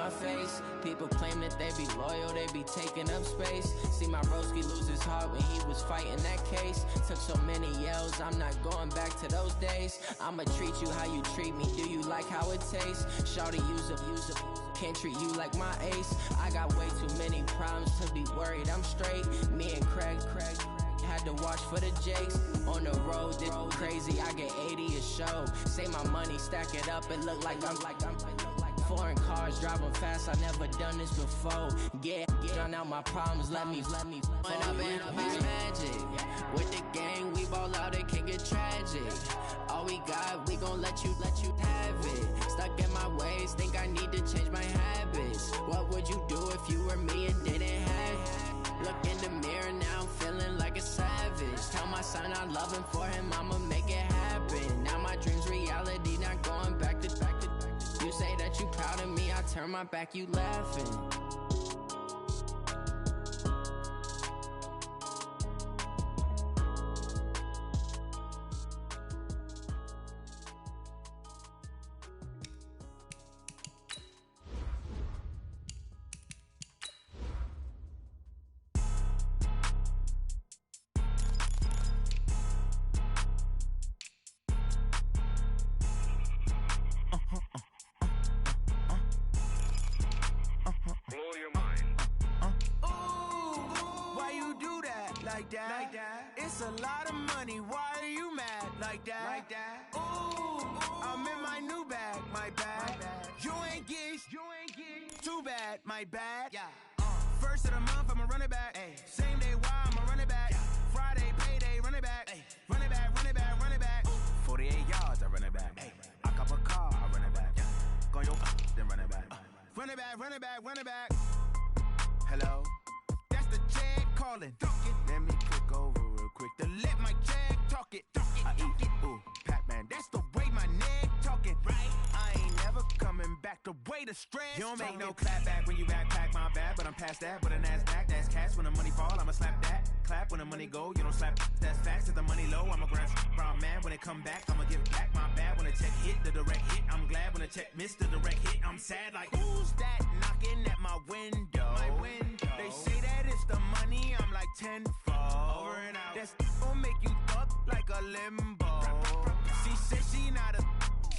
my face. People claim that they be loyal, they be taking up space. See my broski lose his heart when he was fighting that case. Took so many yells, I'm not going back to those days. I'ma treat you how you treat me, do you like how it tastes? Shawty use up, can't treat you like my ace. I got way too many problems to be worried, I'm straight. Me and Craig had to watch for the Jakes. On the road, this crazy, I get 80 a show. Say my money, stack it up, it look like I'm foreign cars, driving fast, I never done this before. Drown out my problems, let me When I've been magic. With the gang, we ball out, it can get tragic. All we got, we gon' let you have it. Stuck in my ways, think I need to change my habits. What would you do if you were me and didn't have it? Look in the mirror now, I'm feeling like a savage. Tell my son I love him, for him I'ma make it happen. Now my dream's reality, not going back to. You say that you proud of me, I turn my back, you laughing. It's a lot of money, why are you mad like that? Ooh, I'm in my new bag, my bad. You ain't geeks, too bad, my bad. First of the month, I'ma run it back. Same day, why I'ma run it back. Friday, payday, run it back. Run it back, run it back, run it back. 48 yards, I run it back. I cop a car, I run it back. Go your then run it back. Run it back, run it back, run it back. Hello, that's the check calling. Let me click over real quick to let my check talk it. I eat, ooh, Pac-Man, that's the way my neck talking. Right, I ain't never coming back the way the stress. You don't make no clap back when you backpack, my bad, but I'm past that. With a NASDAQ, that's cash. When the money fall, I'ma slap that. Clap when the money go, you don't slap. That's facts. If the money low, I'ma grab brown man. When it come back, I'ma give back my bad. When the check hit, the direct hit, I'm glad. When the check missed the direct hit, I'm sad like, who's that knocking at my window? They say that it's the money, I'm like tenfold. Over and out. That's gon' make you up like a limbo. She said she not a,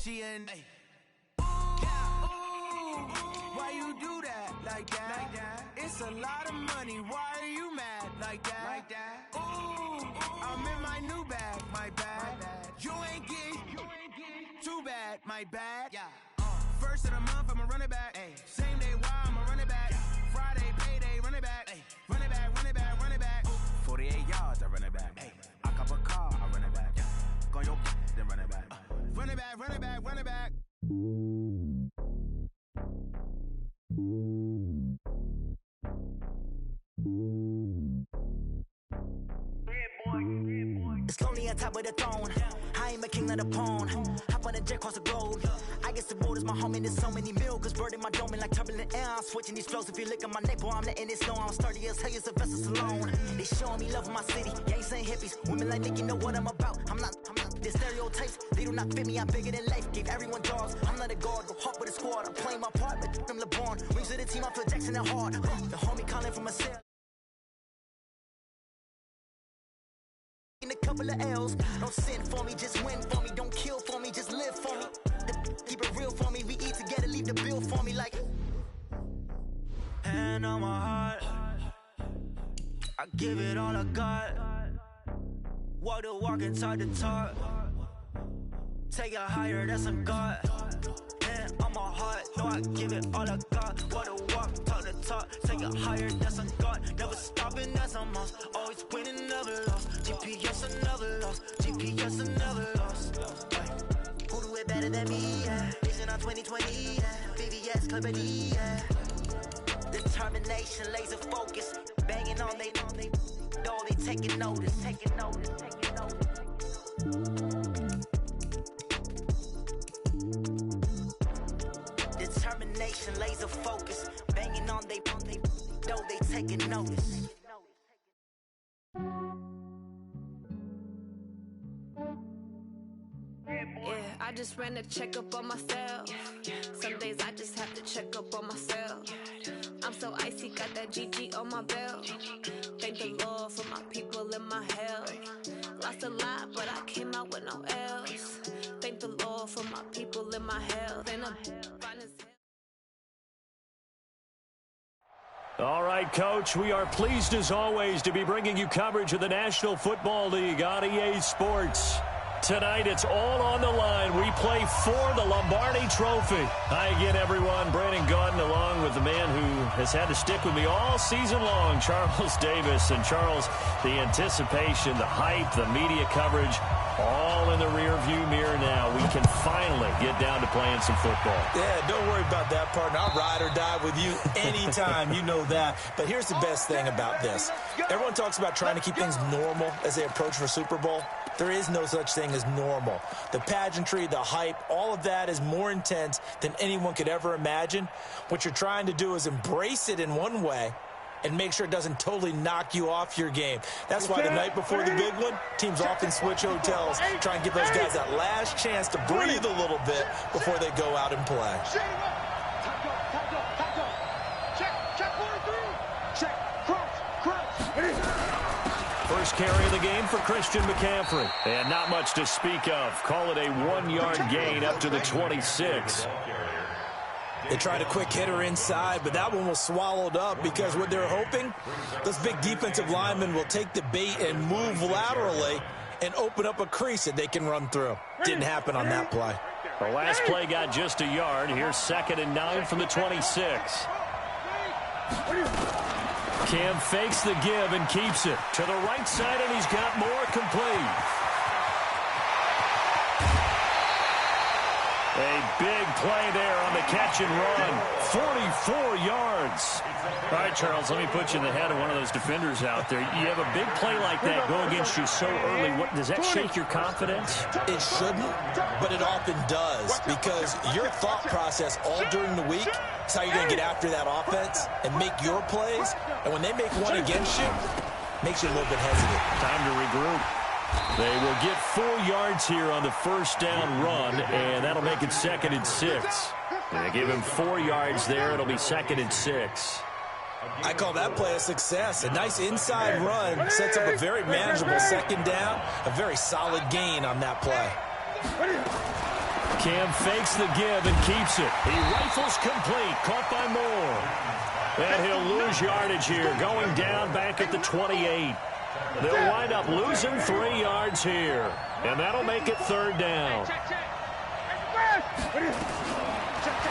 she an why you do that like that? It's a lot of money, why are you mad like that? Ooh, I'm in my new bag, my bad. You ain't geek, too bad, my bad. First of the month, I'ma run it back. Same day, why I'ma run it back. Friday, payday, run it back. Run it back, run it back, run it back. 48 yards, I run it back. I cop a car, I run it back. Go your then run it back. Run it back, run it back, run it back. It's lonely on top of the throne. I ain't a king of the pawn. Hop on a jet across the globe. I guess the road is my home and there's so many milkers birding my dome like turbulent air. I'm switching these flows. If you look at my neck, boy, I'm letting it snow. I'm sturdy as hell, it's a vessel alone. They showing me love in my city. Yeah, ain't saying hippies. Women like Nick, you know what I'm about. I'm not. The stereotypes, they do not fit me. I'm bigger than life. Gave everyone dogs. I'm not a guard. Go hard with a squad. I'm playing my part, but I'm LeBron. Rings to the team, I feel Jackson and hard. The homie calling from a cell. A couple of L's, don't send for me, just win for me, don't kill for me, just live for me. Keep it real for me, we eat together, leave the bill for me like. Hand on my heart, I give it all I got. Walk the walk and talk the talk. Take it higher, that's a God. Hand on my heart, no, I give it all I got. Walk the walk, talk the talk. Take it higher, that's a God. Never stopping, that's a must. Always winning, never lost. GPS, another loss. GPS, another loss. Who do it better than me? Yeah. Vision on 2020. Yeah. VVS, Clarity. Yeah. Determination, laser focus. Banging on they door, they taking notice. Taking notice. Taking notice. Determination, laser focus. Banging on they door, they taking notice. Yeah, I just ran a checkup on myself. Some days I just have to check up on myself. I'm so icy, got that GG on my belt. Thank the Lord for my people in my hell. Lost a lot, but I came out with no L's. Thank the Lord for my people in my hell. Then I'm fine as hell. All right, Coach, we are pleased as always to be bringing you coverage of the National Football League on EA Sports. Tonight, it's all on the line. We play for the Lombardi Trophy. Hi again, everyone. Brandon Gaudin along with the man who has had to stick with me all season long, Charles Davis. And Charles, the anticipation, the hype, the media coverage, all in the rearview mirror now. We can finally get down to playing some football. Yeah, don't worry about that, partner. I'll ride or die with you anytime. You know that. But here's the best thing about this. Everyone talks about trying to keep things normal as they approach for Super Bowl. There is no such thing as normal. The pageantry, the hype, all of that is more intense than anyone could ever imagine. What you're trying to do is embrace it in one way and make sure it doesn't totally knock you off your game. That's why the night before the big one, teams often switch hotels, try and give those guys that last chance to breathe a little bit before they go out and play. First carry of the game for Christian McCaffrey. And not much to speak of. Call it a 1-yard gain up to the 26. They tried a quick hitter inside, but that one was swallowed up because what they're hoping, those big defensive linemen will take the bait and move laterally and open up a crease that they can run through. Didn't happen on that play. The last play got just a yard. Here's 2nd and 9 from the 26. Cam fakes the give and keeps it to the right side, and he's got more complete. A big play there on the catch and run. 44 yards. All right, Charles, let me put you in the head of one of those defenders out there. You have a big play like that go against you so early. What, does that shake your confidence? It shouldn't, but it often does because your thought process all during the week is how you're going to get after that offense and make your plays. And when they make one against you, it makes you a little bit hesitant. Time to regroup. They will get 4 yards here on the first down run, and that'll make it 2nd and 6. They give him 4 yards there. It'll be 2nd and 6. I call that play a success. A nice inside run sets up a very manageable 2nd down. A very solid gain on that play. Cam fakes the give and keeps it. He rifles complete. Caught by Moore. And he'll lose yardage here. Going down back at the 28. They'll wind up losing 3 yards here. And that'll make it 3rd down.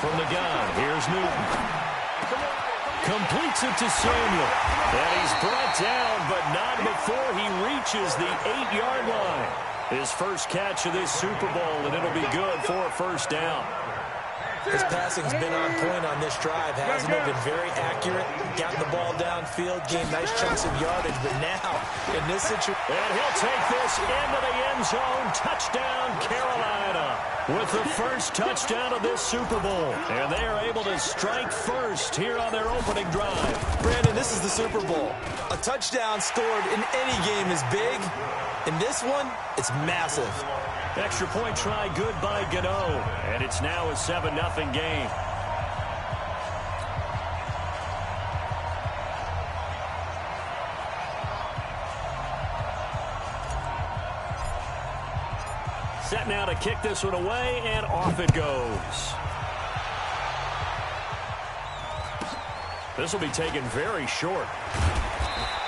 From the gun, here's Newton. Completes it to Samuel. And he's brought down, but not before he reaches the 8-yard line. His first catch of this Super Bowl, and it'll be good for a first down. His passing's been on point on this drive, hasn't it? Been very accurate, gotten the ball downfield, gained nice chunks of yardage, but now, in this situation... And he'll take this into the end zone. Touchdown, Carolina, with the first touchdown of this Super Bowl. And they are able to strike first here on their opening drive. Brandon, this is the Super Bowl. A touchdown scored in any game is big. In this one, it's massive. Extra point try good by Gano. And it's now a 7-0 game. Set now to kick this one away, and off it goes. This will be taken very short.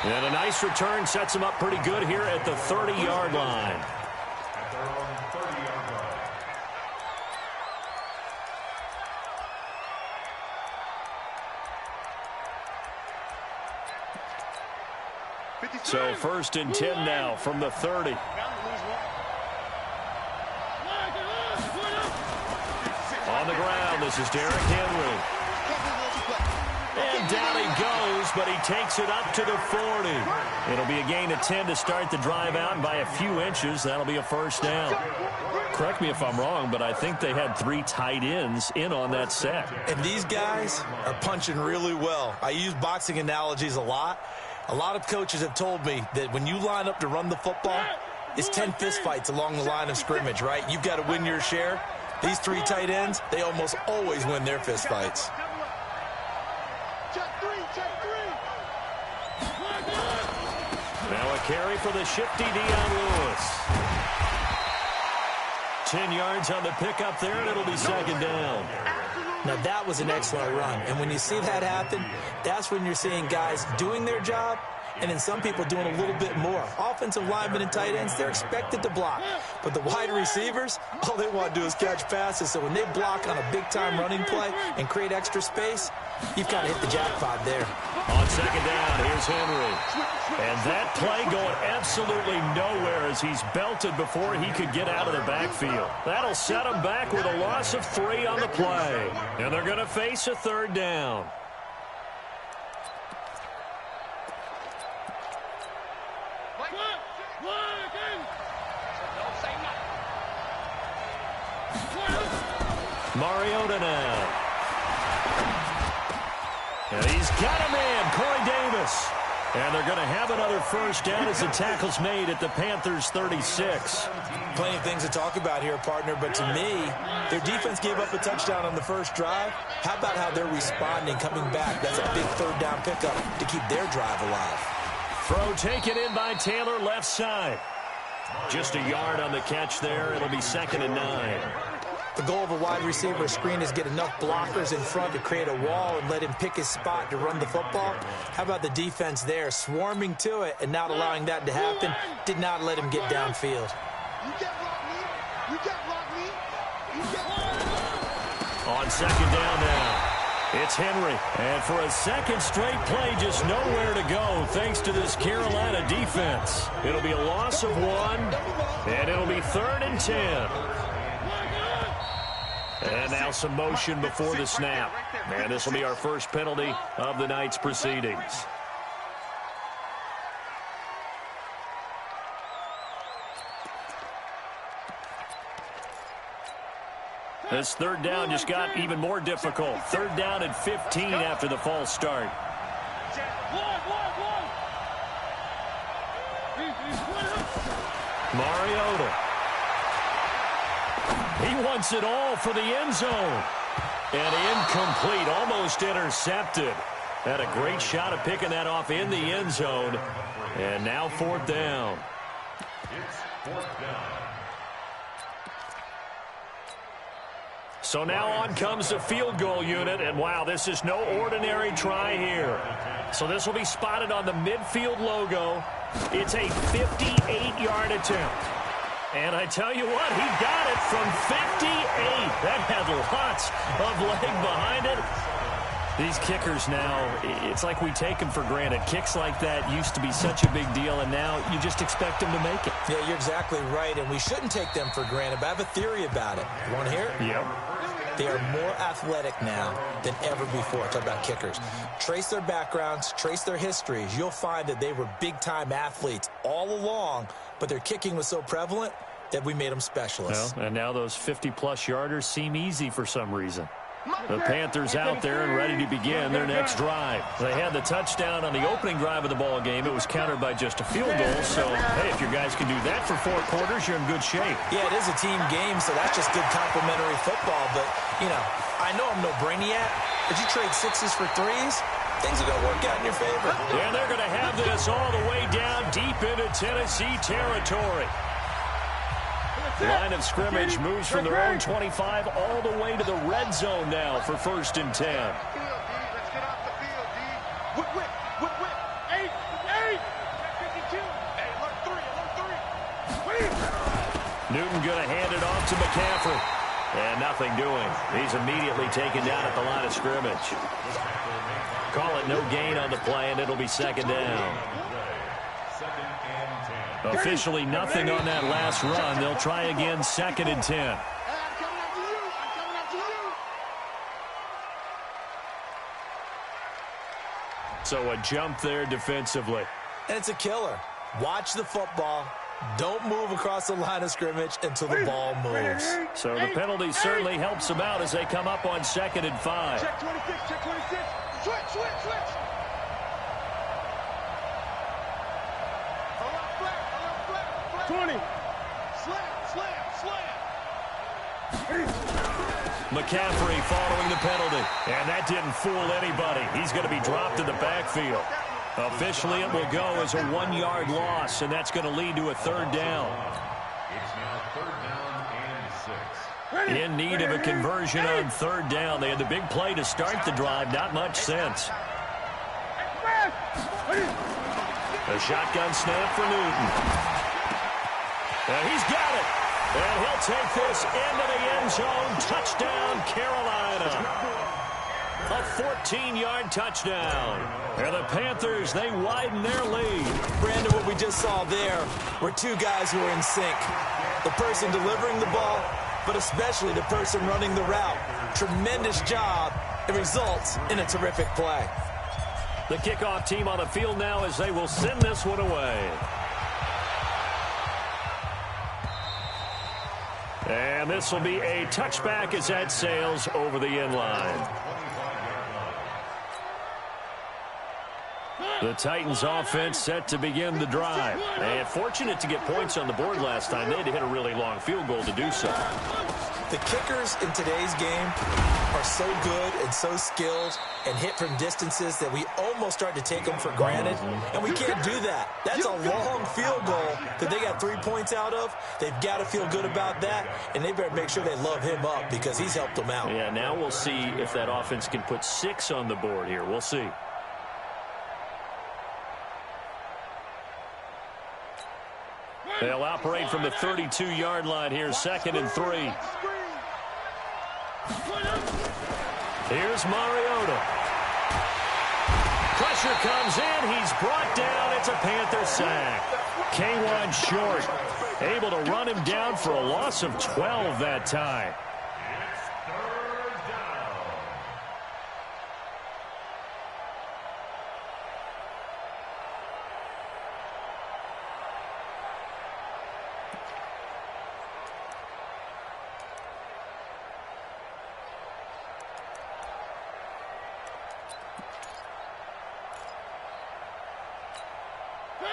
And a nice return sets him up pretty good here at the 30-yard line. So 1st and 10 now from the 30. On the ground, this is Derrick Henry. And down he goes, but he takes it up to the 40. It'll be a gain of 10 to start the drive out, and by a few inches, that'll be a first down. Correct me if I'm wrong, but I think they had 3 tight ends in on that set. And these guys are punching really well. I use boxing analogies a lot. A lot of coaches have told me that when you line up to run the football, it's 10 fistfights along the line of scrimmage, right? You've got to win your share. These 3 tight ends, they almost always win their fistfights. Now a carry for the shifty Dion Lewis. 10 yards on the pickup there, and it'll be second down. Now, that was an excellent run. And when you see that happen, that's when you're seeing guys doing their job and then some people doing a little bit more. Offensive linemen and tight ends, they're expected to block. But the wide receivers, all they want to do is catch passes. So when they block on a big-time running play and create extra space, you've got to hit the jackpot there. On second down, here's Henry. And that play going absolutely nowhere as he's belted before he could get out of the backfield. That'll set him back with a loss of 3 on the play. And they're going to face a third down. Mariota now. And he's got him in, Corey Davis. And they're going to have another first down as the tackle's made at the Panthers' 36. Plenty of things to talk about here, partner, but to me, their defense gave up a touchdown on the first drive. How about how they're responding, coming back? That's a big third down pickup to keep their drive alive. Throw taken in by Taylor, left side. Just a yard on the catch there. It'll be 2nd and 9. The goal of a wide receiver screen is get enough blockers in front to create a wall and let him pick his spot to run the football. How about the defense there, swarming to it and not allowing that to happen? Did not let him get downfield. On second down now, it's Henry. And for a second straight play, just nowhere to go thanks to this Carolina defense. It'll be a loss of 1, and it'll be 3rd and 10. And now some motion before the snap. And this will be our first penalty of the night's proceedings. This third down just got even more difficult. 3rd down and 15 after the false start. Mariota. He wants it all for the end zone. And incomplete, almost intercepted. Had a great shot at picking that off in the end zone. And now 4th down. So now on comes the field goal unit. And wow, this is no ordinary try here. So this will be spotted on the midfield logo. It's a 58-yard attempt. And I tell you what, he got it from 58. That had lots of leg behind it. These kickers now, it's like we take them for granted. Kicks like that used to be such a big deal, and now you just expect them to make it. Yeah, you're exactly right, and we shouldn't take them for granted, but I have a theory about it. You want to hear it? Yep. They are more athletic now than ever before. Talk about kickers. Trace their backgrounds, trace their histories. You'll find that they were big-time athletes all along, but their kicking was so prevalent that we made them specialists. Well, and now those 50-plus yarders seem easy for some reason. The Panthers out there and ready to begin their next drive. They had the touchdown on the opening drive of the ball game. It was countered by just a field goal. So, hey, if your guys can do that for 4 quarters, you're in good shape. Yeah, it is a team game, so that's just good complementary football. But, you know, I know I'm no brainiac, but you trade 6s for 3s, things are going to work out in your favor. And they're going to have this all the way down deep into Tennessee territory. Line of scrimmage moves from their own 25 all the way to the red zone now for 1st and 10. Let's get off the field, D. Whip. 8. 52. Hey, alert 3. Newton going to hand it off to McCaffrey. And nothing doing. He's immediately taken down at the line of scrimmage. Call it no gain on the play, and it'll be 2nd down. Officially nothing on that last run. They'll try again, 2nd and 10. So a jump there defensively. And it's a killer. Watch the football. Don't move across the line of scrimmage until the ball moves. So the penalty certainly helps them out as they come up on 2nd and 5. Check 26. Switch. 20. Slam. McCaffrey following the penalty. And that didn't fool anybody. He's going to be dropped in the backfield. Officially, it will go as a 1-yard loss, and that's going to lead to a third down. It's now third down and 6. In need of a conversion on third down. They had the big play to start the drive. Not much sense. A shotgun snap for Newton. And he's got it. And he'll take this into the end zone. Touchdown, Carolina. A 14-yard touchdown. And the Panthers, they widen their lead. Brandon, what we just saw there were two guys who were in sync. The person delivering the ball, but especially the person running the route. Tremendous job. It results in a terrific play. The kickoff team on the field now as they will send this one away. And this will be a touchback as that sails over the end line. The Titans offense set to begin the drive. And fortunate to get points on the board last time. They had to hit a really long field goal to do so. The kickers in today's game are so good and so skilled and hit from distances that we almost start to take them for granted, and we can't do that. That's a long field goal that they got 3 points out of. They've got to feel good about that, and they better make sure they love him up because he's helped them out. Yeah, now we'll see if that offense can put 6 on the board here. We'll see. They'll operate from the 32-yard line here, 2nd and 3. Here's Mariota. Pressure comes in. He's brought down. It's a Panther sack. K1 short. Able to run him down for a loss of 12 that time.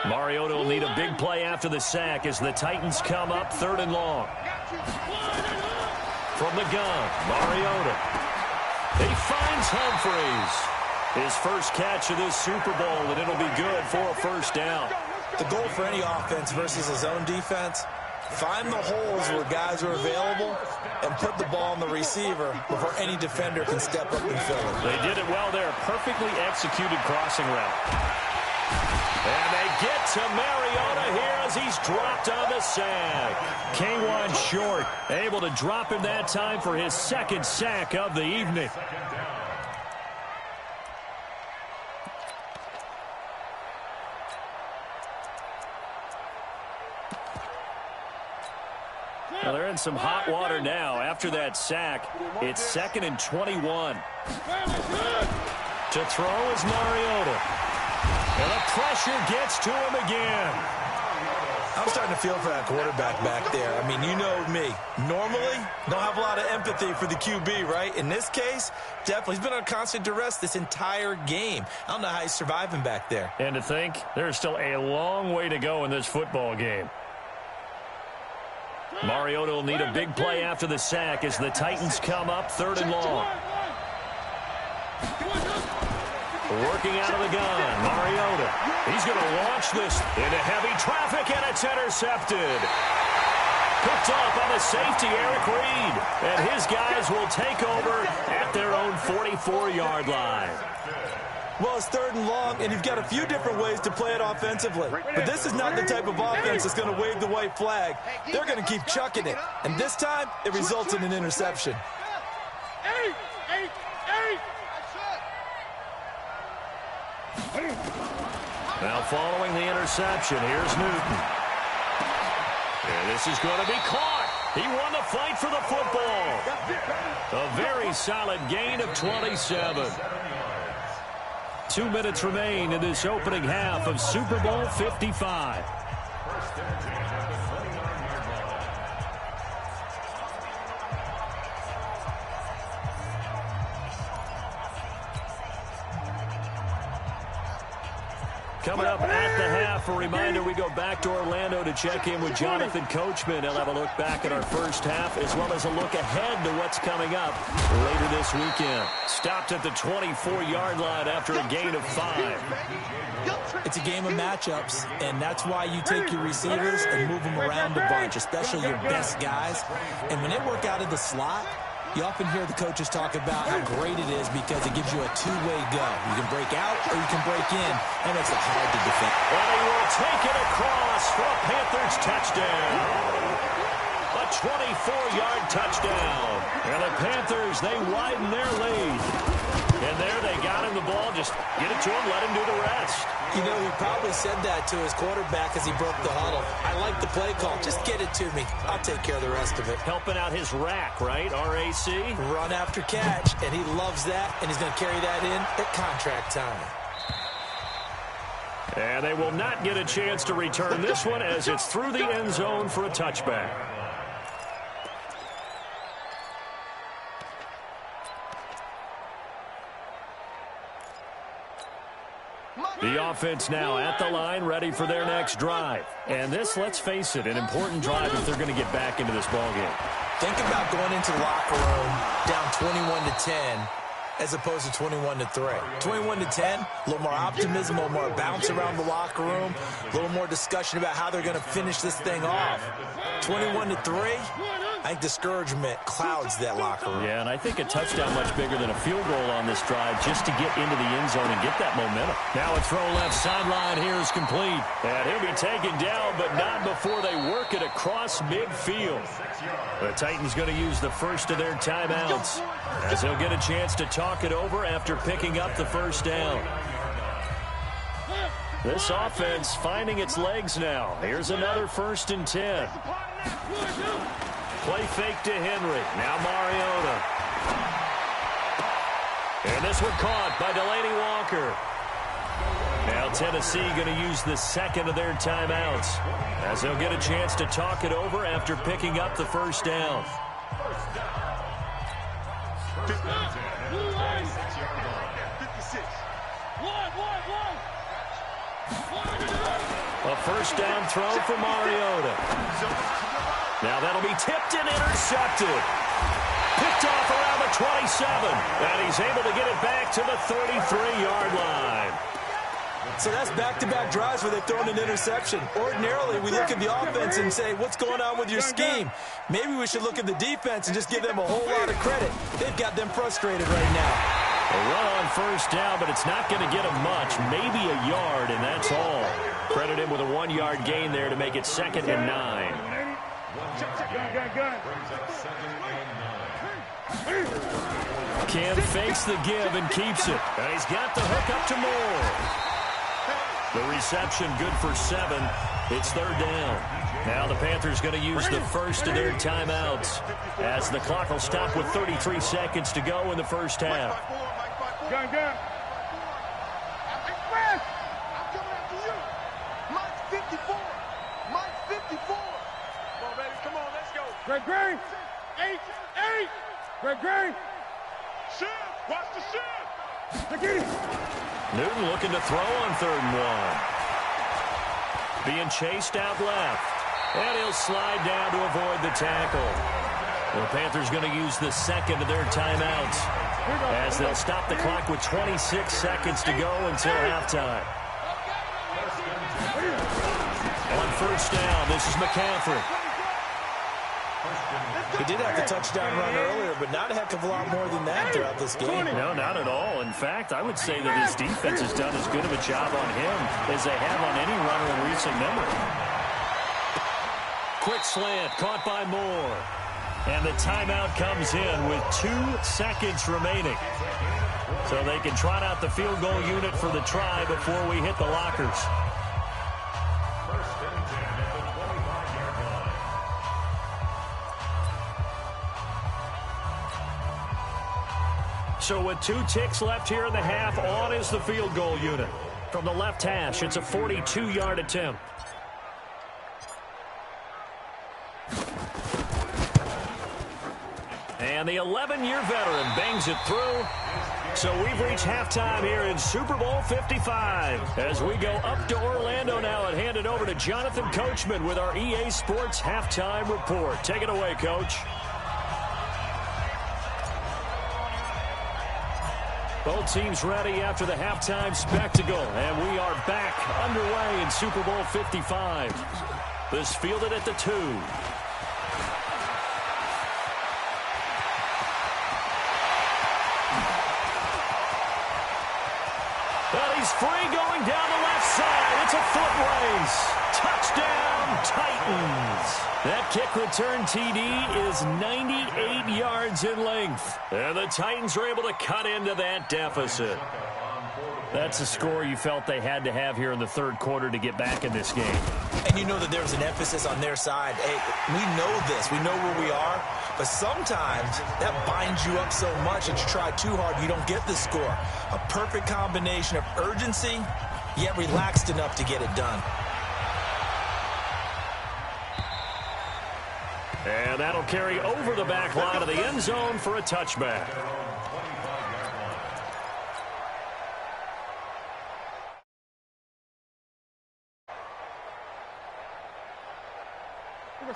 Mariota will need a big play after the sack as the Titans come up 3rd and long. From the gun, Mariota. He finds Humphreys. His first catch of this Super Bowl, and it'll be good for a first down. The goal for any offense versus his own defense, find the holes where guys are available and put the ball on the receiver before any defender can step up and fill it. They did it well there. Perfectly executed crossing route. And they get to Mariota here as he's dropped on the sack. K1 short, able to drop him that time for his 2nd sack of the evening. Well, they're in some hot water now. After that sack, it's 2nd and 21. To throw is Mariota. And the pressure gets to him again. I'm starting to feel for that quarterback back there. I mean, you know me. Normally, don't have a lot of empathy for the QB, right? In this case, definitely. He's been on constant duress this entire game. I don't know how he's surviving back there. And to think, there's still a long way to go in this football game. Mariota will need a big play after the sack as the Titans come up 3rd and long. Working out of the gun, Mariota. He's going to launch this into heavy traffic, and it's intercepted. Picked up on the safety, Eric Reed. And his guys will take over at their own 44-yard line. Well, it's 3rd and long, and you've got a few different ways to play it offensively. But this is not the type of offense that's going to wave the white flag. They're going to keep chucking it. And this time, it results in an interception. Now following the interception, here's Newton. And this is going to be caught. He won the fight for the football. A very solid gain of 27. 2 minutes remain in this opening half of Super Bowl 55. Coming up at the half, a reminder, we go back to Orlando to check in with Jonathan Coachman. He'll have a look back at our first half as well as a look ahead to what's coming up later this weekend. Stopped at the 24-yard line after a gain of 5. It's a game of matchups, and that's why you take your receivers and move them around a bunch, especially your best guys. And when they work out of the slot, you often hear the coaches talk about how great it is because it gives you a two-way go. You can break out or you can break in, and makes it hard to defend. And he will take it across for a Panthers touchdown. A 24-yard touchdown. And the Panthers, they widen their lead. And there they got him the ball. Just get it to him, let him do the rest. You know, he probably said that to his quarterback as he broke the huddle. I like the play call. Just get it to me. I'll take care of the rest of it. Helping out his rack, right? RAC. Run after catch, and he loves that, and he's going to carry that in at contract time. And they will not get a chance to return this one as it's through the end zone for a touchback. The offense now at the line, ready for their next drive. And this, let's face it, an important drive if they're going to get back into this ballgame. Think about going into the locker room down 21-10 as opposed to 21-3. 21-10, a little more optimism, a little more bounce around the locker room, a little more discussion about how they're going to finish this thing off. 21-3, I think discouragement clouds that locker room. Yeah, and I think a touchdown much bigger than a field goal on this drive just to get into the end zone and get that momentum. Now a throw left sideline here is complete. And he'll be taken down, but not before they work it across midfield. The Titans going to use the first of their timeouts as they'll get a chance to talk it over after picking up the first down. This offense finding its legs now. Here's another 1st and 10. Play fake to Henry. Now Mariota. And this one caught by Delaney Walker. Now Tennessee going to use the second of their timeouts as they'll get a chance to talk it over after picking up the first down. A first down throw for Mariota. Now that'll be tipped and intercepted. Picked off around the 27. And he's able to get it back to the 33-yard line. So that's back-to-back drives where they've thrown an interception. Ordinarily, we look at the offense and say, what's going on with your scheme? Maybe we should look at the defense and just give them a whole lot of credit. They've got them frustrated right now. A run on first down, but it's not going to get him much. Maybe a yard, and that's all. Credit him with a 1-yard gain there to make it 2nd and 9. Cam fakes the give and keeps it. And he's got the hook up to Moore. The reception good for 7. It's 3rd down. Now the Panthers going to use the first of their timeouts as the clock will stop with 33 seconds to go in the first half. Gun. I'm coming after you. Mike 54. Mike 54. Come on, baby. Come on, let's go. Greg. 8. Greg. Shift. Watch the shift. Newton looking to throw on 3rd and 1. Being chased out left. And he'll slide down to avoid the tackle. The Panthers going to use the second of their timeouts as they'll stop the clock with 26 seconds to go until halftime. On first down, this is McCaffrey. He did have the touchdown run earlier, but not a heck of a lot more than that throughout this game. No, not at all. In fact, I would say that his defense has done as good of a job on him as they have on any runner in recent memory. Quick slant, caught by Moore. And the timeout comes in with 2 seconds remaining. So they can trot out the field goal unit for the try before we hit the lockers. So with 2 ticks left here in the half, on is the field goal unit. From the left hash, it's a 42-yard attempt. And the 11-year veteran bangs it through. So we've reached halftime here in Super Bowl 55. As we go up to Orlando now and hand it over to Jonathan Coachman with our EA Sports Halftime Report. Take it away, Coach. Both teams ready after the halftime spectacle, and we are back underway in Super Bowl 55. This fielded at the 2. But he's free going down the left side. It's a foot race. Touchdown, Titans. That kick return TD is 98 yards in length. And the Titans are able to cut into that deficit. That's a score you felt they had to have here in the third quarter to get back in this game. And you know that there was an emphasis on their side. Hey, we know this. We know where we are. But sometimes that binds you up so much that you try too hard, you don't get the score. A perfect combination of urgency, yet relaxed enough to get it done. And that'll carry over the back line of the end zone for a touchback.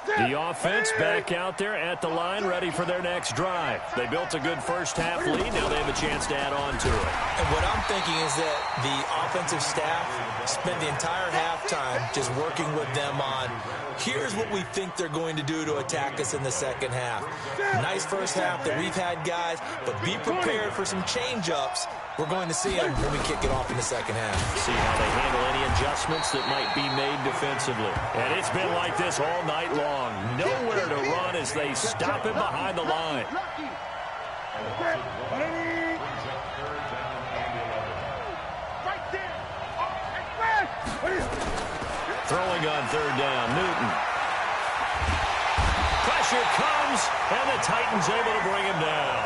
The offense back out there at the line, ready for their next drive. They built a good first-half lead. Now they have a chance to add on to it. And what I'm thinking is that the offensive staff spent the entire halftime just working with them on, here's what we think they're going to do to attack us in the second half. Nice first half that we've had, guys, but be prepared for some change-ups. We're going to see them when we kick it off in the second half. See how they handle any adjustments that might be made defensively. And it's been like this all night long. Nowhere to run as they stop him behind the line. Throwing on third down, Newton. Pressure comes, and the Titans able to bring him down.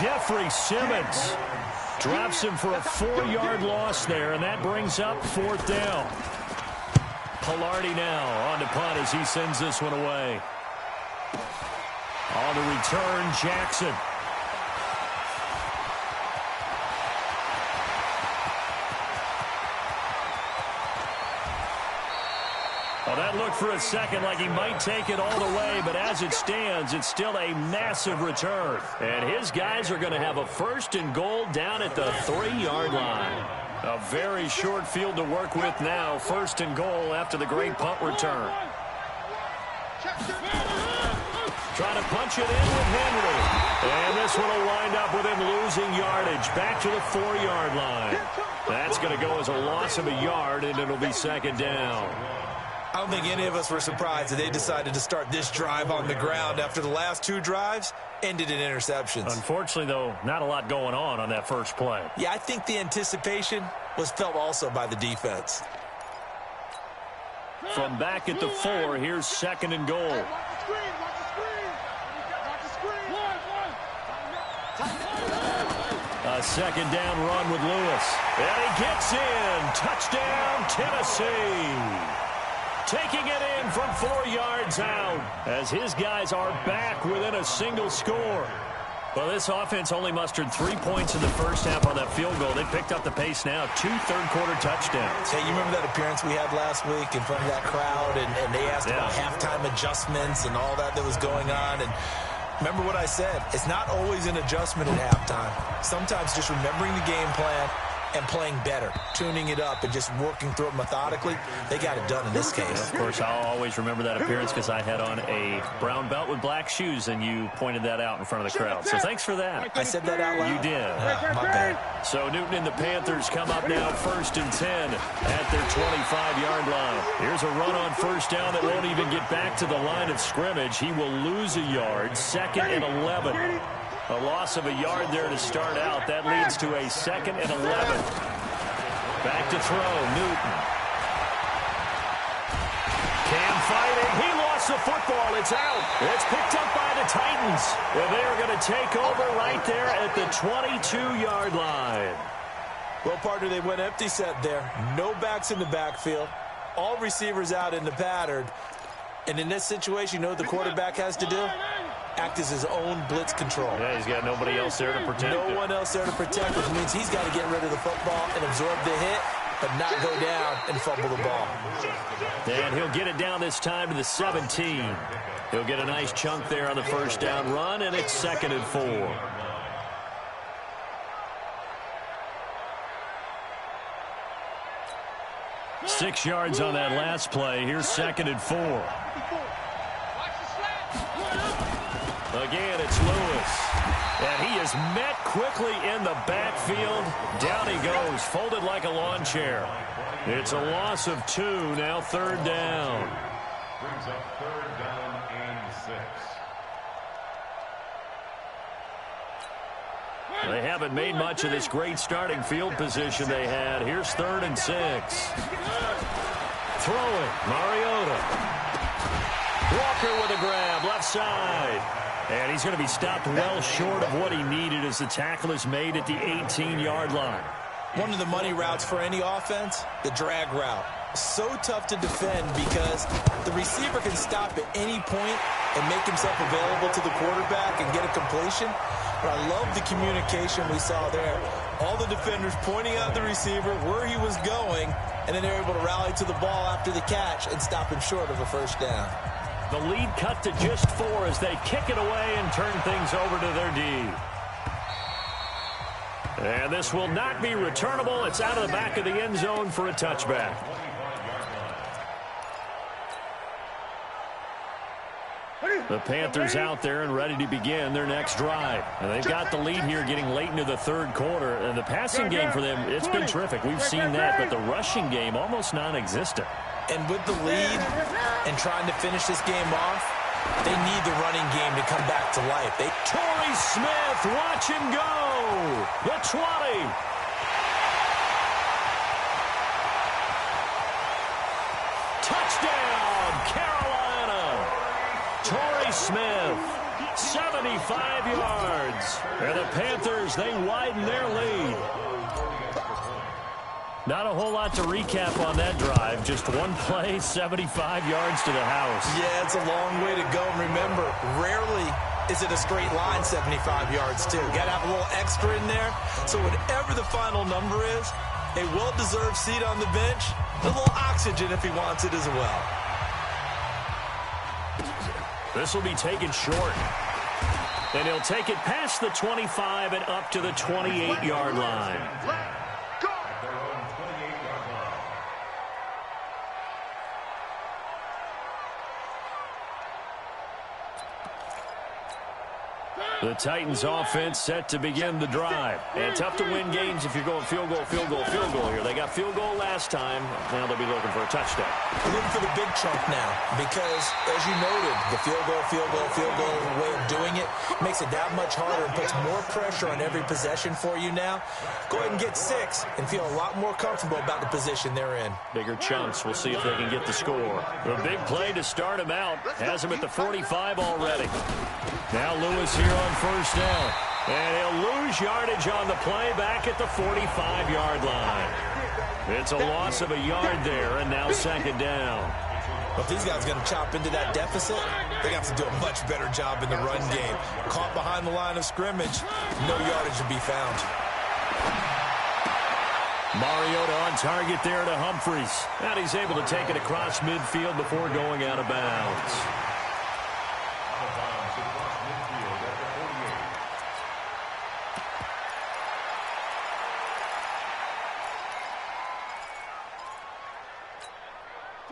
Jeffrey Simmons drops him for a 4-yard loss there, and that brings up fourth down. Pilardi now on to punt as he sends this one away. On the return, Jackson. Well, that looked for a second like he might take it all the way, but as it stands, it's still a massive return. And his guys are going to have a first and goal down at the 3-yard line. A very short field to work with now. First and goal after the great punt return. Trying to punch it in with Henry. And this one will wind up with him losing yardage. Back to the 4-yard line. That's going to go as a loss of a yard, and it'll be second down. I don't think any of us were surprised that they decided to start this drive on the ground after the last 2 drives ended in interceptions. Unfortunately, though, not a lot going on that first play. Yeah, I think the anticipation was felt also by the defense. From back at the 4, here's second and goal. A second down run with Lewis. And he gets in. Touchdown, Tennessee. Taking it in from 4 yards out as his guys are back within a single score. Well, this offense only mustered 3 points in the first half on that field goal. They picked up the pace now. 2 third-quarter touchdowns. Hey, you remember that appearance we had last week in front of that crowd, and they asked about halftime adjustments and all that was going on, and remember what I said. It's not always an adjustment at halftime. Sometimes just remembering the game plan and playing better, tuning it up, and just working through it methodically. They got it done in this case. Of course, I'll always remember that appearance because I had on a brown belt with black shoes, and you pointed that out in front of the crowd. So thanks for that. I said that out loud? You did. My bad. So Newton and the Panthers come up now first and 10 at their 25-yard line. Here's a run on first down that won't even get back to the line of scrimmage. He will lose a yard. Second and 11. A loss of a yard there to start out. That leads to a second and 11. Back to throw, Newton. Cam fighting. He lost the football. It's out. It's picked up by the Titans. And they're going to take over right there at the 22-yard line. Well, partner, they went empty set there. No backs in the backfield. All receivers out in the pattern. And in this situation, you know what the quarterback has to do? act as his own blitz control. Yeah, he's got nobody else there to protect No him. one else there to protect, which means he's got to get rid of the football and absorb the hit, but not go down and fumble the ball. And he'll get it down this time to the 17. He'll get a nice chunk there on the first down run, and it's 2nd and 4. Six yards on that last play. Here's 2nd and 4. Again, it's Lewis. And he is met quickly in the backfield. Down he goes, folded like a lawn chair. It's a loss of 2, now 3rd down. Brings up 3rd down and 6. They haven't made much of this great starting field position they had. Here's 3rd and 6. Throwing, Mariota. Walker with a grab, left side. And he's going to be stopped well short of what he needed as the tackle is made at the 18-yard line. One of the money routes for any offense, the drag route. So tough to defend because the receiver can stop at any point and make himself available to the quarterback and get a completion. But I love the communication we saw there. All the defenders pointing out the receiver, where he was going, and then they're able to rally to the ball after the catch and stop him short of a first down. The lead cut to just 4 as they kick it away and turn things over to their D. And this will not be returnable. It's out of the back of the end zone for a touchback. The Panthers out there and ready to begin their next drive. And they've got the lead here getting late into the 3rd quarter. And the passing game for them, it's been terrific. We've seen that, but the rushing game almost non-existent. And with the lead and trying to finish this game off, they need the running game to come back to life. Torrey Smith, watch him go. The 20. Touchdown, Carolina. Torrey Smith, 75 yards. And the Panthers, they widen their lead. Not a whole lot to recap on that drive. Just one play, 75 yards to the house. Yeah, it's a long way to go. And remember, rarely is it a straight line 75 yards, too. Got to have a little extra in there. So whatever the final number is, a well-deserved seat on the bench, a little oxygen if he wants it as well. This will be taken short. And he'll take it past the 25 and up to the 28-yard line. The Titans offense set to begin the drive. And tough to win games if you're going field goal, field goal, field goal here. They got field goal last time. Now they'll be looking for a touchdown. Looking for the big chunk now because, as you noted, the field goal way of doing it makes it that much harder and puts more pressure on every possession for you now. Go ahead and get 6 and feel a lot more comfortable about the position they're in. Bigger chunks. We'll see if they can get the score. The big play to start him out has him at the 45 already. Now Lewis here on first down. And he'll lose yardage on the play back at the 45-yard line. It's a loss of a yard there, and now 2nd down. Well, if these guys are going to chop into that deficit, they're going to have to do a much better job in the run game. Caught behind the line of scrimmage, no yardage to be found. Mariota on target there to Humphries. And he's able to take it across midfield before going out of bounds.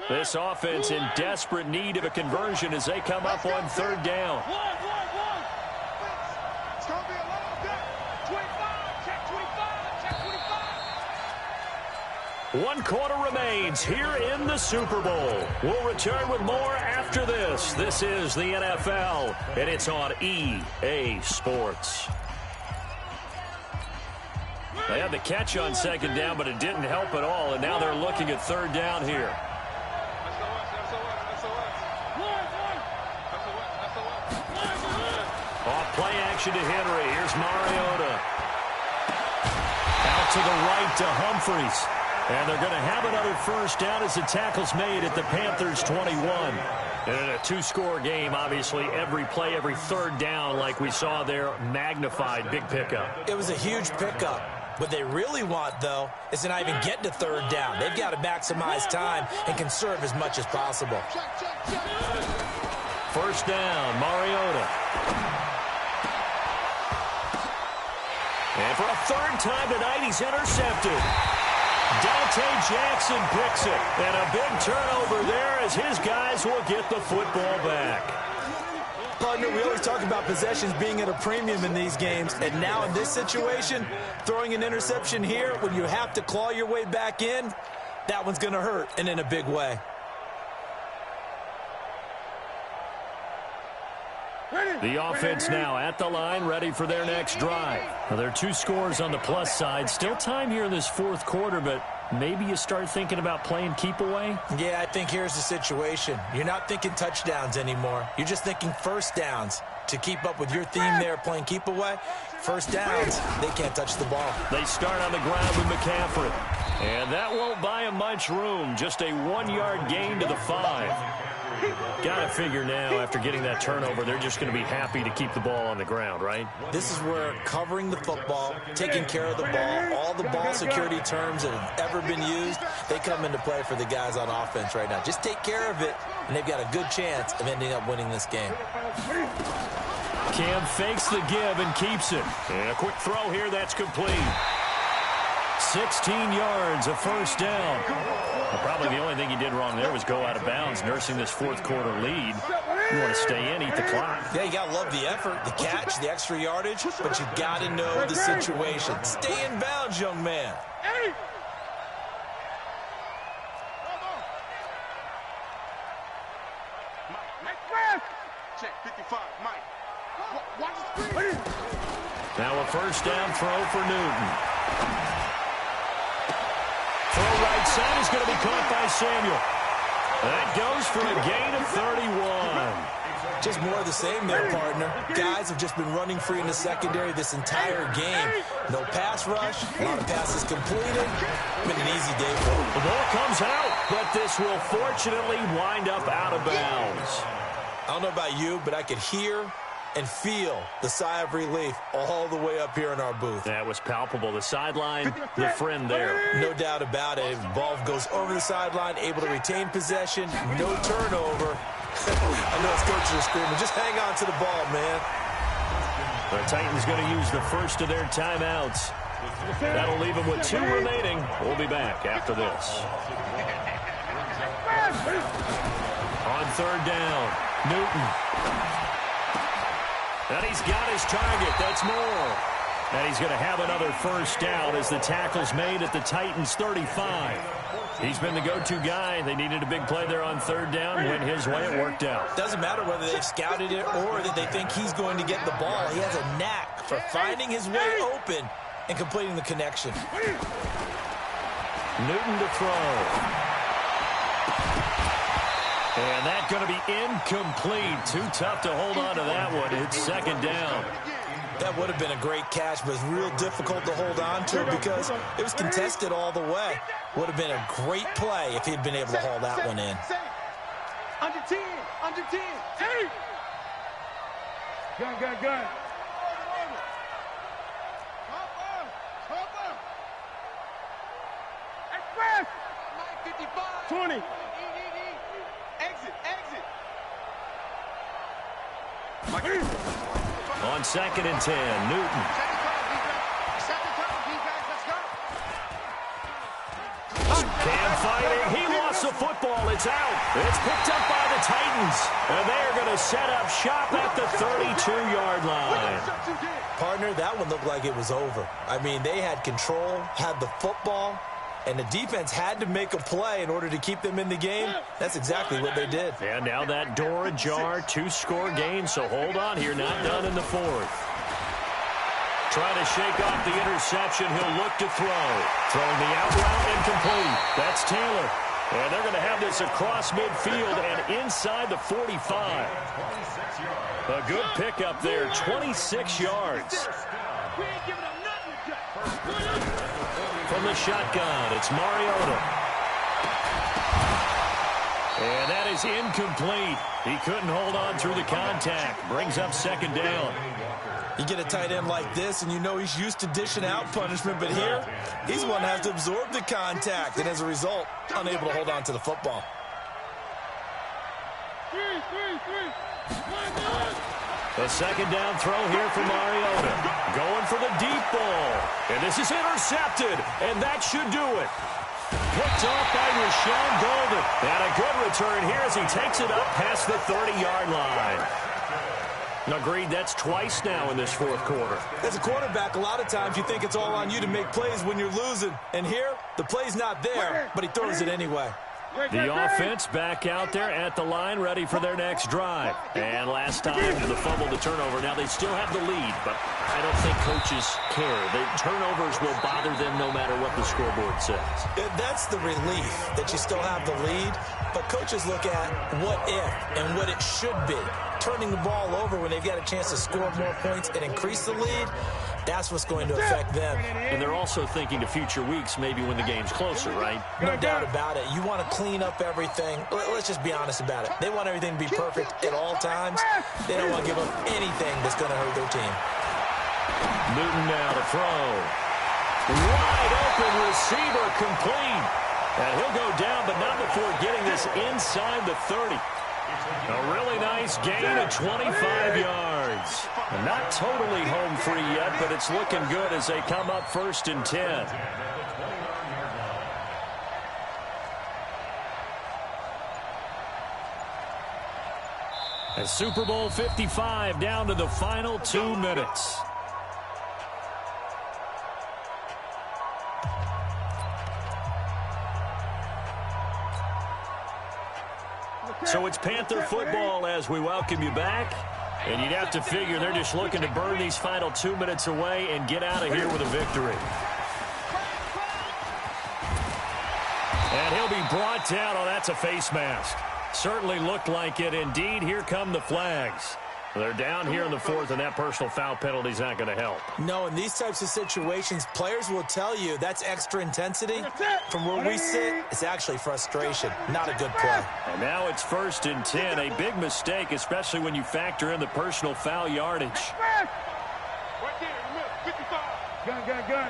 This offense in desperate need of a conversion as they come up on 3rd down. It's going to be a long day. 25, check 25, check 25. 1 quarter remains here in the Super Bowl. We'll return with more after this. This is the NFL, and it's on EA Sports. They had the catch on 2nd down, but it didn't help at all, and now they're looking at 3rd down here. Off play action to Henry. Here's Mariota. Out to the right to Humphries. And they're going to have another first down as the tackle's made at the Panthers' 21. And in a two-score game, obviously, every play, every third down, like we saw there, magnified, big pickup. It was a huge pickup. What they really want, though, is to not even get to third down. They've got to maximize time and conserve as much as possible. First down, Mariota. And for a third time tonight, he's intercepted. Dante Jackson picks it. And a big turnover there as his guys will get the football back. Partner, we always talk about possessions being at a premium in these games. And now in this situation, throwing an interception here when you have to claw your way back in, that one's going to hurt, and in a big way. The offense now at the line, ready for their next drive. Well, there are 2 scores on the plus side. Still time here in this fourth quarter, but maybe you start thinking about playing keep away? Yeah, I think here's the situation. You're not thinking touchdowns anymore. You're just thinking first downs. To keep up with your theme there, playing keep away, first downs, they can't touch the ball. They start on the ground with McCaffrey. And that won't buy him much room. Just a 1-yard gain to the 5. Got to figure now, after getting that turnover, they're just going to be happy to keep the ball on the ground, right? This is where covering the football, taking care of the ball, all the ball security terms that have ever been used, they come into play for the guys on offense right now. Just take care of it, and they've got a good chance of ending up winning this game. Cam fakes the give and keeps it. And a quick throw here, that's complete. 16 yards, a first down. Well, probably the only thing he did wrong there was go out of bounds, nursing this fourth quarter lead. You want to stay in, eat the clock. Yeah, you got to love the effort, the catch, the extra yardage, but you got to know the situation. Stay in bounds, young man. Check 55, Mike. Watch the screen. Now a first down throw for Newton. Throw right side is going to be caught by Samuel. That goes for a gain of 31. Just more of the same there, partner. Guys have just been running free in the secondary this entire game. No pass rush, a lot of passes completed. Been an easy day for them. The ball comes out, but this will fortunately wind up out of bounds. I don't know about you, but I could hear and feel the sigh of relief all the way up here in our booth. That was palpable. The sideline, the friend there. No doubt about it. Ball goes over the sideline, able to retain possession, no turnover. I know his coaches are screaming, just hang on to the ball, man. The Titans going to use the first of their timeouts. That'll leave them with 2 remaining. We'll be back after this. On third down, Newton. And he's got his target. That's more. And he's going to have another first down as the tackle's made at the Titans' 35. He's been the go-to guy. They needed a big play there on third down. Went his way. It worked out. Doesn't matter whether they've scouted it or that they think he's going to get the ball. He has a knack for finding his way open and completing the connection. Newton to throw. And that's going to be incomplete. Too tough to hold on to that one. It's second down. That would have been a great catch, but it's real difficult to hold on to because it was contested all the way. Would have been a great play if he'd been able to haul that one in. Under 10, under 10. Hey! Gun. Express! 55. 20. Exit. On second and 10, Newton. Cam fighting. He lost the football. It's out. It's picked up by the Titans. And they are going to set up shop at the 32-yard line. Partner, that one looked like it was over. I mean, they had control, had the football, and the defense had to make a play in order to keep them in the game. That's exactly what they did. And now that door ajar, 2-score game, so hold on here, not done in the fourth. Trying to shake off the interception, he'll look to throw. Throwing the out route incomplete. That's Taylor. And they're going to have this across midfield and inside the 45. A good pickup there, 26 yards. From the shotgun, it's Mariota. And that is incomplete. He couldn't hold on through the contact. Brings up second down. You get a tight end like this, and you know he's used to dishing out punishment, but here, he's the one that has to absorb the contact, and as a result, unable to hold on to the football. The second down throw here for Mariota. Going for the deep ball. And this is intercepted, and that should do it. Picked off by Rashawn Golden. And a good return here as he takes it up past the 30-yard line. Agreed, that's twice now in this fourth quarter. As a quarterback, a lot of times you think it's all on you to make plays when you're losing. And here, the play's not there, but he throws it anyway. The offense back out there at the line, ready for their next drive. And last time, the fumble, the turnover. Now they still have the lead, but I don't think coaches care. The turnovers will bother them no matter what the scoreboard says. That's the relief that you still have the lead, but coaches look at what if and what it should be. Turning the ball over when they've got a chance to score more points and increase the lead, that's what's going to affect them. And they're also thinking to future weeks, maybe when the game's closer, right? No doubt about it. You want to clean up everything. Let's just be honest about it. They want everything to be perfect at all times. They don't want to give up anything that's going to hurt their team. Newton now to throw. Wide open receiver complete. And he'll go down, but not before getting this inside the 30. A really nice gain of 25 yards. Not totally home free yet, but it's looking good as they come up 1st and 10. And Super Bowl 55 down to the final 2 minutes. So it's Panther football as we welcome you back. And you'd have to figure they're just looking to burn these final 2 minutes away and get out of here with a victory. And he'll be brought down. Oh, that's a face mask. Certainly looked like it. Indeed, here come the flags. They're down here in the 4th, and that personal foul penalty is not going to help. No, in these types of situations, players will tell you that's extra intensity. From where we sit, it's actually frustration, not a good play. And now it's 1st and 10, a big mistake, especially when you factor in the personal foul yardage. Right there, 55. Gun.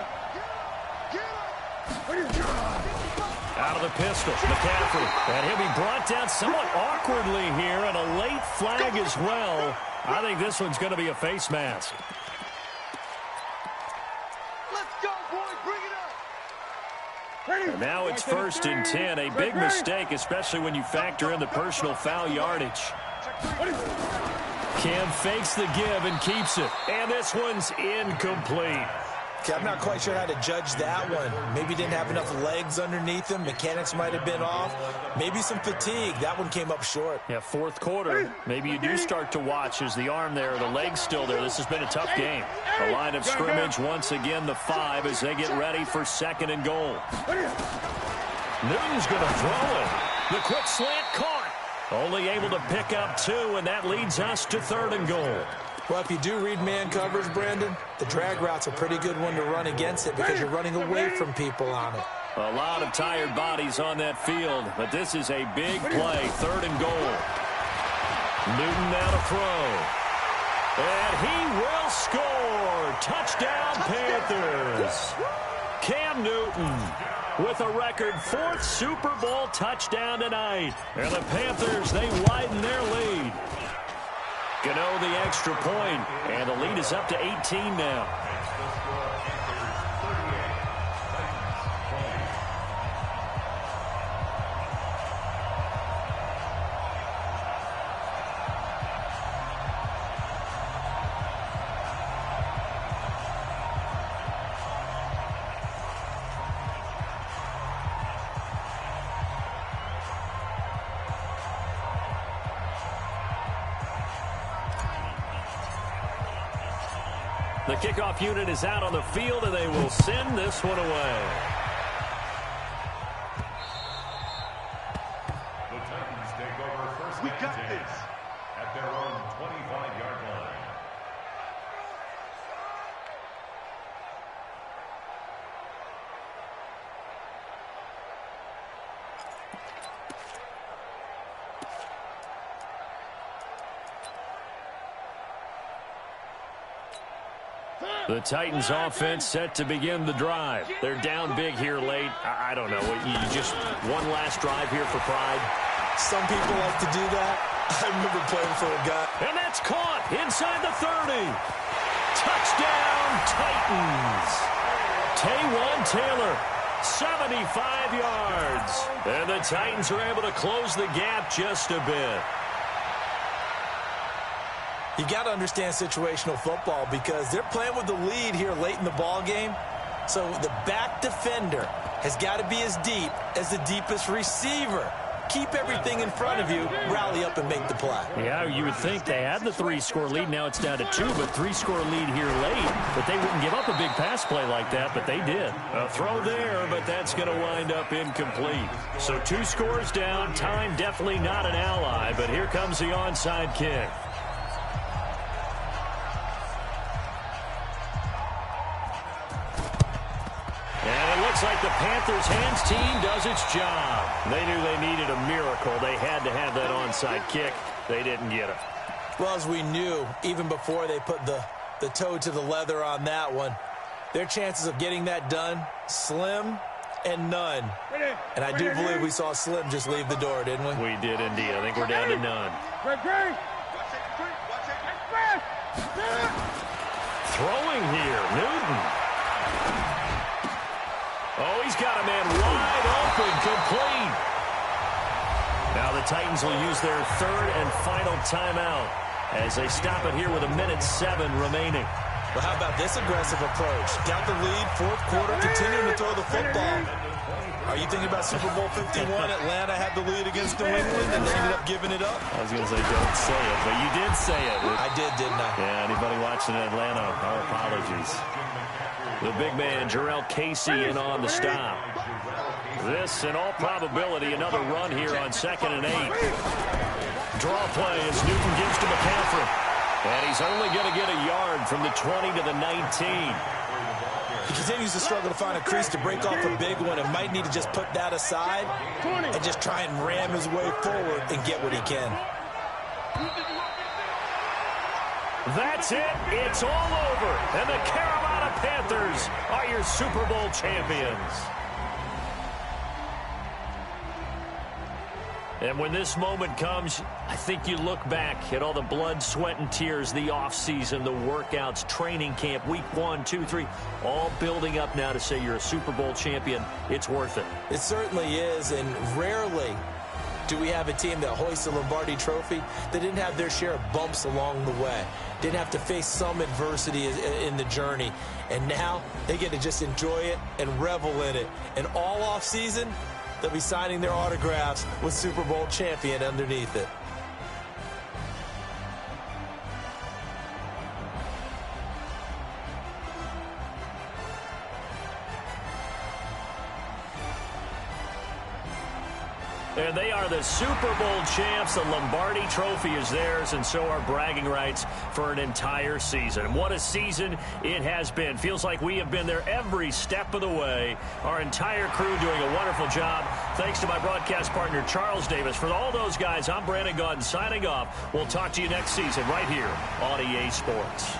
Out of the pistol, McCaffrey. And he'll be brought down somewhat awkwardly here, and a late flag as well. I think this one's going to be a face mask. Let's go, boys. Bring it up. And now it's 1st and 10, a big mistake, especially when you factor in the personal foul yardage. Cam fakes the give and keeps it. And this one's incomplete. Okay, I'm not quite sure how to judge that one. Maybe didn't have enough legs underneath him. Mechanics might have been off. Maybe some fatigue. That one came up short. Yeah, 4th quarter. Maybe you do start to watch as the arm there, the leg's still there. This has been a tough game. The line of scrimmage, once again, the 5 as they get ready for 2nd and goal. Newton's going to throw it. The quick slant caught. Only able to pick up 2, and that leads us to 3rd and goal. Well, if you do read man coverage, Brandon, the drag route's a pretty good one to run against it because you're running away from people on it. A lot of tired bodies on that field, but this is a big play, 3rd and goal. Newton now to throw. And he will score. Touchdown, Panthers. Cam Newton with a record 4th Super Bowl touchdown tonight. And the Panthers, they widen their lead. Gano the extra point, and the lead is up to 18 now. The kickoff unit is out on the field, and they will send this one away. The Titans take over 1st and 10 at their own 25-yard line. The Titans offense set to begin the drive. They're down big here late. I don't know. You just one last drive here for pride. Some people like to do that. I remember playing for a guy. And that's caught inside the 30. Touchdown, Titans. Taywan Taylor, 75 yards. And the Titans are able to close the gap just a bit. You got to understand situational football because they're playing with the lead here late in the ball game. So the back defender has got to be as deep as the deepest receiver. Keep everything in front of you, rally up and make the play. Yeah, you would think they had the 3-score lead. Now it's down to 2, but 3-score lead here late. But they wouldn't give up a big pass play like that, but they did. A throw there, but that's going to wind up incomplete. So 2 scores down. Time definitely not an ally, but here comes the onside kick. Like the Panthers' hands team does its job. They knew they needed a miracle. They had to have that onside kick. They didn't get it. Well, as we knew, even before they put the toe to the leather on that one, their chances of getting that done, slim and none. And I do believe we saw Slim just leave the door, didn't we? We did indeed. I think we're down to none. Throwing here, Newton. Oh, he's got a man wide open, complete. Now the Titans will use their 3rd and final timeout as they stop it here with 1:07 remaining. Well, how about this aggressive approach? Got the lead, 4th quarter, continuing to throw the football. Are you thinking about Super Bowl 51? Atlanta had the lead against New England, and they ended up giving it up? I was going to say, don't say it, but you did say it. I did, didn't I? Yeah, anybody watching Atlanta, our apologies. The big man, Jarrell Casey, in on the stop. This, in all probability, another run here on 2nd and 8. Draw play as Newton gives to McCaffrey. And he's only going to get a yard from the 20 to the 19. He continues to struggle to find a crease to break off a big one and might need to just put that aside and just try and ram his way forward and get what he can. That's it. It's all over. And the Carolina Panthers are your Super Bowl champions. And when this moment comes, I think you look back at all the blood, sweat, and tears, the offseason, the workouts, training camp, week 1, 2, 3, all building up now to say you're a Super Bowl champion. It's worth it. It certainly is, and rarely do we have a team that hoists a Lombardi trophy that didn't have their share of bumps along the way, didn't have to face some adversity in the journey, and now they get to just enjoy it and revel in it. And all offseason, they'll be signing their autographs with Super Bowl champion underneath it. And they are the Super Bowl champs. The Lombardi Trophy is theirs, and so are bragging rights for an entire season. What a season it has been. Feels like we have been there every step of the way. Our entire crew doing a wonderful job. Thanks to my broadcast partner, Charles Davis. For all those guys, I'm Brandon Gaudin signing off. We'll talk to you next season right here on EA Sports.